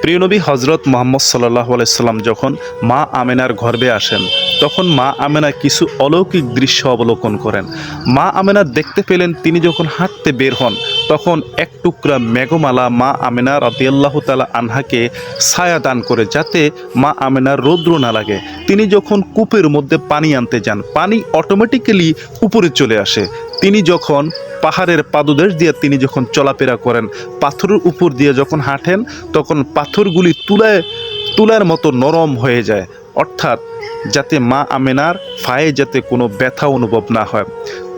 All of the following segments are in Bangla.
প্রিয় নবী হজরত মুহাম্মদ সাল্লাল্লাহু আলাইহি সাল্লাম যখন মা আমেনার গর্ভে আসেন, তখন মা আমেনা কিছু অলৌকিক দৃশ্য অবলোকন করেন। মা আমেনা দেখতে পেলেন তিনি যখন হাঁটতে বের হন, তখন এক টুকরা মেঘমালা মা আমেনা রাদিয়াল্লাহু তাআলা আনহাকে ছায়া দান করে, যাতে মা আমেনার রৌদ্র না লাগে। তিনি যখন কূপের মধ্যে পানি আনতে যান, পানি অটোমেটিক্যালি উপরে চলে আসে। তিনি যখন পাহাড়ের পাদদেশ দিয়ে তিনি যখন চলাফেরা করেন, পাথরের উপর দিয়ে যখন হাঁটেন, তখন পাথরগুলি তুলার মতো নরম হয়ে যায়, অর্থাৎ যাতে মা আমেনার পায়ে যাতে কোনো ব্যথা অনুভব না হয়।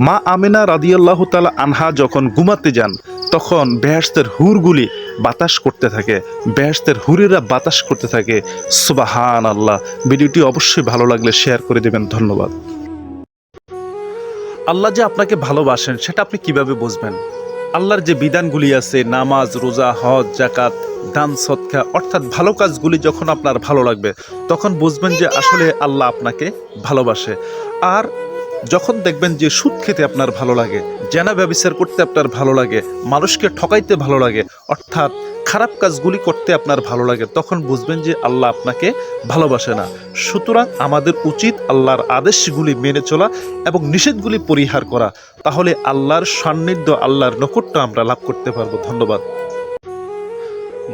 মা আমেনা রাদিয়াল্লাহু তাআলা আনহা যখন ঘুমাতে যান, তখন বেহেশতের হুরগুলি বাতাস করতে থাকে, বেহেশতের হুরেরা বাতাস করতে থাকে। সুবহানাল্লাহ। ভিডিওটি অবশ্যই ভালো লাগলে শেয়ার করে দেবেন। ধন্যবাদ। আল্লাহ যে আপনাকে ভালোবাসেন সেটা আপনি কিভাবে বুঝবেন? আল্লাহর যে বিধানগুলি আছে, নামাজ, রোজা, হজ, যাকাত, দান, সদকা, অর্থাৎ ভালো কাজগুলি যখন আপনার ভালো লাগবে, তখন বুঝবেন যে আসলে আল্লাহ আপনাকে ভালোবাসে। আর যখন দেখবেন যে সুদ খেতে আপনার ভালো লাগে, জেনা ব্যভিচার করতে আপনার ভালো লাগে, মানুষকে ঠকাইতে ভালো লাগে, অর্থাৎ খারাপ কাজগুলি করতে আপনার ভালো লাগে, তখন বুঝবেন যে আল্লাহ আপনাকে ভালোবাসে না। সুতরাং আমাদের উচিত আল্লাহর আদেশগুলি মেনে চলা এবং নিষেধগুলি পরিহার করা, তাহলে আল্লাহর সান্নিধ্য, আল্লাহর নৈকট্য আমরা লাভ করতে পারবো। ধন্যবাদ।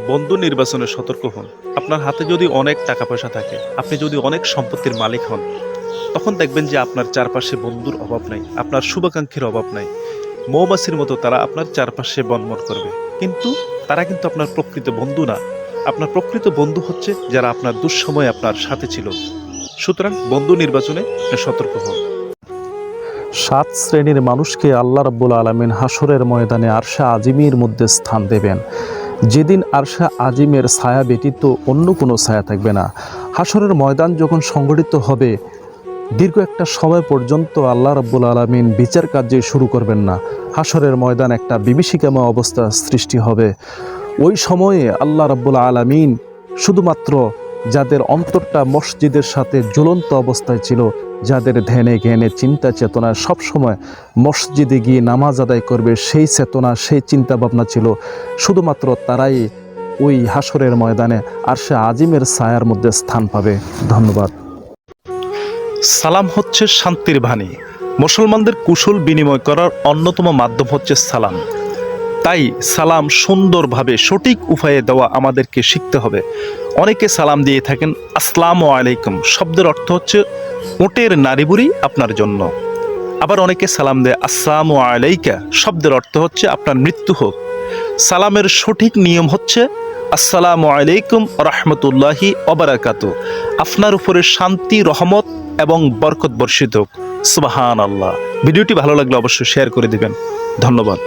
বন্ধু নির্বাচনে সতর্ক হন। আপনার হাতে যদি অনেক টাকা পয়সা থাকে, আপনি যদি অনেক সম্পত্তির মালিক হন, তখন দেখবেন যে আপনার চারপাশে বন্ধুর অভাব নাই, আপনার শুভাকাঙ্ক্ষীর অভাব নাই। মৌমাছির মতো তারা আপনার চারপাশে বনমন করবে, কিন্তু তারা কিন্তু আপনার প্রকৃত বন্ধু না। আপনার প্রকৃত বন্ধু হচ্ছে যারা আপনার দুঃসময়ে আপনার সাথে ছিল। সুতরাং বন্ধু নির্বাচনে সতর্ক হন। 7 শ্রেণীর মানুষকে আল্লাহ রাব্বুল আলামিন হাসরের ময়দানে আরশে আজিমের মধ্যে স্থান দেবেন, যেদিন আরশে আজিমের ছায়া ব্যতীত অন্য কোনো ছায়া থাকবে না। হাসরের ময়দান যখন সংগঠিত হবে, দীর্ঘ একটা সময় পর্যন্ত আল্লাহ রাব্বুল আলামিন বিচার কার্য শুরু করবেন না। হাসরের ময়দান একটা বিভীষিকাময় অবস্থা সৃষ্টি হবে। ওই সময়ে আল্লাহ রাব্বুল আলামিন শুধুমাত্র যাদের অন্তরটা মসজিদের সাথে ঝুলন্ত অবস্থায় ছিল, যাদের ধ্যানে জ্ঞানে চিন্তা চেতনা সবসময় মসজিদে গিয়ে নামাজ আদায় করবে, সেই চেতনা সেই চিন্তা ভাবনা ছিল, শুধুমাত্র তারাই ওই হাসরের ময়দানে আরশে আজিমের ছায়ার মধ্যে স্থান পাবে। ধন্যবাদ। সালাম হচ্ছে শান্তির বাণী। মুসলমানদের কুশল বিনিময় করার অন্যতম মাধ্যম হচ্ছে সালাম। তাই সালাম সুন্দরভাবে সঠিক উপায়ে দেওয়া আমাদেরকে শিখতে হবে। অনেকে সালাম দিয়ে থাকেন আসসালামু আলাইকুম, শব্দের অর্থ হচ্ছে ওটের নাড়িবুড়ি আপনার জন্য। আবার অনেকে সালাম দেয় আসসালামু আলাইকা, শব্দের অর্থ হচ্ছে আপনার মৃত্যু হোক। সালামের সঠিক নিয়ম হচ্ছে আসসালামু আলাইকুম রাহমাতুল্লাহি ওয়া বারাকাতুহু, আপনার উপরে শান্তি, রহমত এবং বরকত বর্ষিত হোক। সুবহানাল্লাহ। ভিডিওটি ভালো লাগলে অবশ্যই শেয়ার করে দিবেন। ধন্যবাদ।